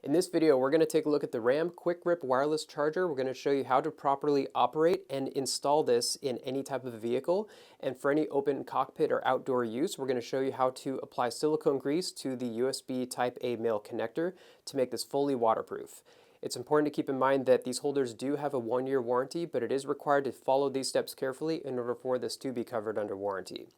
In this video, we're going to take a look at the RAM Quick Grip wireless charger. We're going to show you how to properly operate and install this in any type of vehicle. And for any open cockpit or outdoor use, we're going to show you how to apply silicone grease to the USB Type A male connector to make this fully waterproof. It's important to keep in mind that these holders do have a 1-year warranty, but it is required to follow these steps carefully in order for this to be covered under warranty.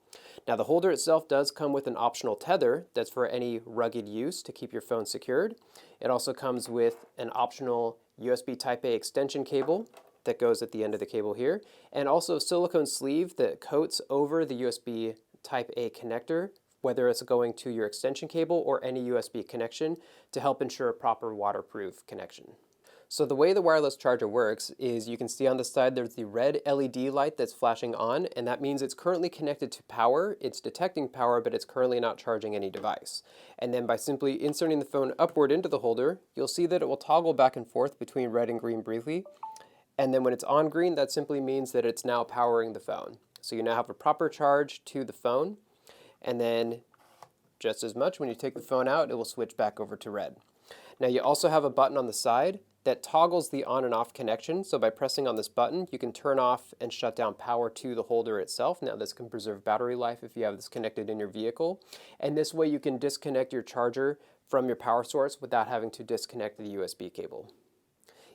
Now, the holder itself does come with an optional tether that's for any rugged use to keep your phone secured. It also comes with an optional USB Type A extension cable that goes at the end of the cable here, and also a silicone sleeve that coats over the USB Type A connector, whether it's going to your extension cable or any USB connection, to help ensure a proper waterproof connection. So the way the wireless charger works is you can see on the side there's the red LED light that's flashing on, and that means it's currently connected to power. It's detecting power, but it's currently not charging any device. And then by simply inserting the phone upward into the holder, you'll see that it will toggle back and forth between red and green briefly. And then when it's on green, that simply means that it's now powering the phone. So you now have a proper charge to the phone, and then just as much when you take the phone out, it will switch back over to red. Now you also have a button on the side that toggles the on and off connection. So by pressing on this button, you can turn off and shut down power to the holder itself. Now this can preserve battery life if you have this connected in your vehicle. And this way you can disconnect your charger from your power source without having to disconnect the USB cable.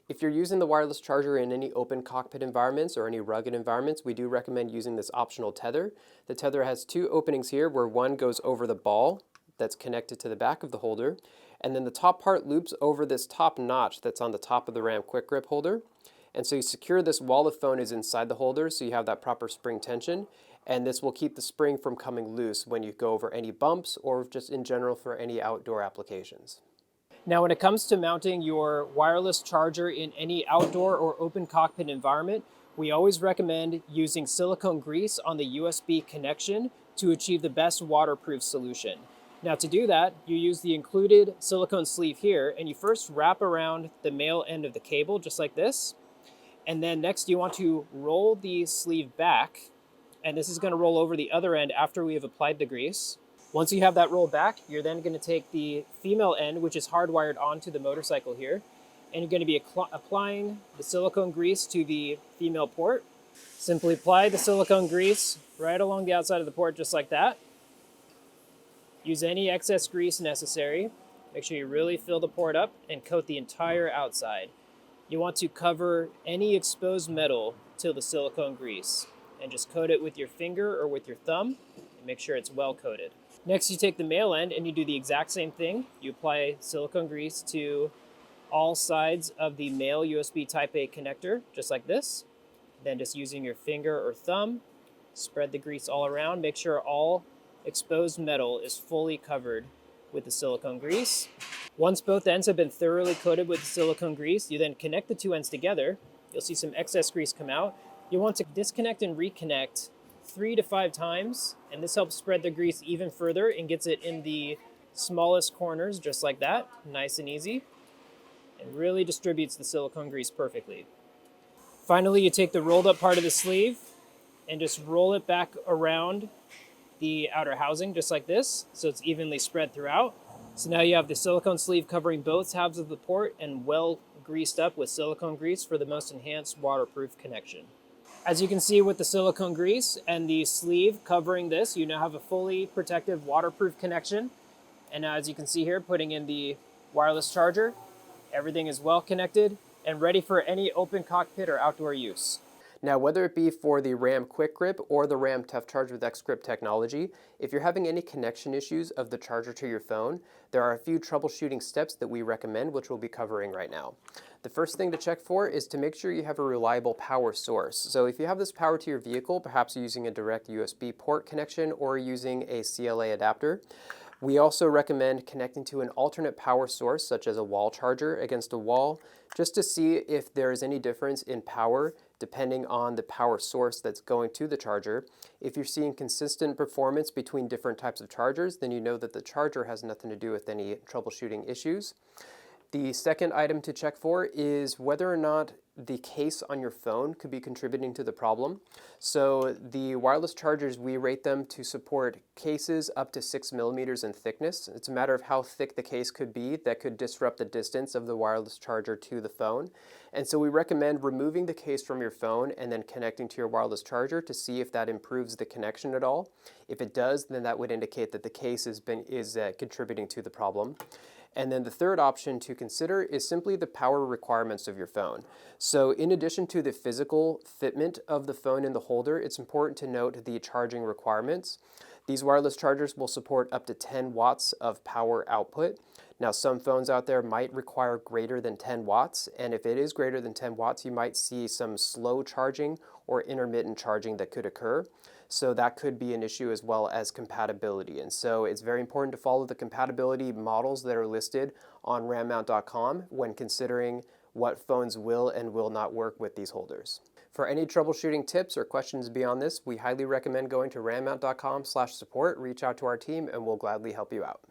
If you're using the wireless charger in any open cockpit environments or any rugged environments, we do recommend using this optional tether. The tether has two openings here where one goes over the ball that's connected to the back of the holder, and then the top part loops over this top notch that's on the top of the RAM Quick Grip holder. And so you secure this while the phone is inside the holder, so you have that proper spring tension, and this will keep the spring from coming loose when you go over any bumps or just in general for any outdoor applications. Now, when it comes to mounting your wireless charger in any outdoor or open cockpit environment, we always recommend using silicone grease on the USB connection to achieve the best waterproof solution. Now, to do that, you use the included silicone sleeve here, and you first wrap around the male end of the cable just like this. And then next you want to roll the sleeve back, and this is going to roll over the other end after we have applied the grease. Once you have that rolled back, you're then going to take the female end, which is hardwired onto the motorcycle here, and you're going to be applying the silicone grease to the female port. Simply apply the silicone grease right along the outside of the port just like that. Use any excess grease necessary. Make sure you really fill the port up and coat the entire outside. You want to cover any exposed metal to the silicone grease and just coat it with your finger or with your thumb and make sure it's well coated. Next, you take the male end and you do the exact same thing. You apply silicone grease to all sides of the male USB Type A connector, just like this. Then just using your finger or thumb, spread the grease all around. Make sure all exposed metal is fully covered with the silicone grease. Once both ends have been thoroughly coated with the silicone grease, you then connect the two ends together. You'll see some excess grease come out. You'll want to disconnect and reconnect 3 to 5 times, and this helps spread the grease even further and gets it in the smallest corners just like that, nice and easy, and really distributes the silicone grease perfectly. Finally, you take the rolled up part of the sleeve and just roll it back around the outer housing just like this, so it's evenly spread throughout. So now you have the silicone sleeve covering both halves of the port and well greased up with silicone grease for the most enhanced waterproof connection. As you can see with the silicone grease and the sleeve covering this, you now have a fully protective waterproof connection. And now as you can see here, putting in the wireless charger, everything is well connected and ready for any open cockpit or outdoor use. Now, whether it be for the RAM Quick Grip or the RAM Tough Charge with X-Grip technology, if you're having any connection issues of the charger to your phone, there are a few troubleshooting steps that we recommend, which we'll be covering right now. The first thing to check for is to make sure you have a reliable power source. So if you have this power to your vehicle, perhaps using a direct USB port connection or using a CLA adapter, we also recommend connecting to an alternate power source, such as a wall charger against a wall, just to see if there is any difference in power depending on the power source that's going to the charger. If you're seeing consistent performance between different types of chargers, then you know that the charger has nothing to do with any troubleshooting issues. The second item to check for is whether or not the case on your phone could be contributing to the problem. So the wireless chargers, we rate them to support cases up to 6 millimeters in thickness. It's a matter of how thick the case could be that could disrupt the distance of the wireless charger to the phone. And so we recommend removing the case from your phone and then connecting to your wireless charger to see if that improves the connection at all. If it does, then that would indicate that the case is contributing to the problem. And then the third option to consider is simply the power requirements of your phone. So in addition to the physical fitment of the phone in the holder, it's important to note the charging requirements. These wireless chargers will support up to 10 watts of power output. Now, some phones out there might require greater than 10 watts, and if it is greater than 10 watts, you might see some slow charging or intermittent charging that could occur. So that could be an issue, as well as compatibility. And so it's very important to follow the compatibility models that are listed on rammount.com when considering what phones will and will not work with these holders. For any troubleshooting tips or questions beyond this, we highly recommend going to rammount.com/support, reach out to our team, and we'll gladly help you out.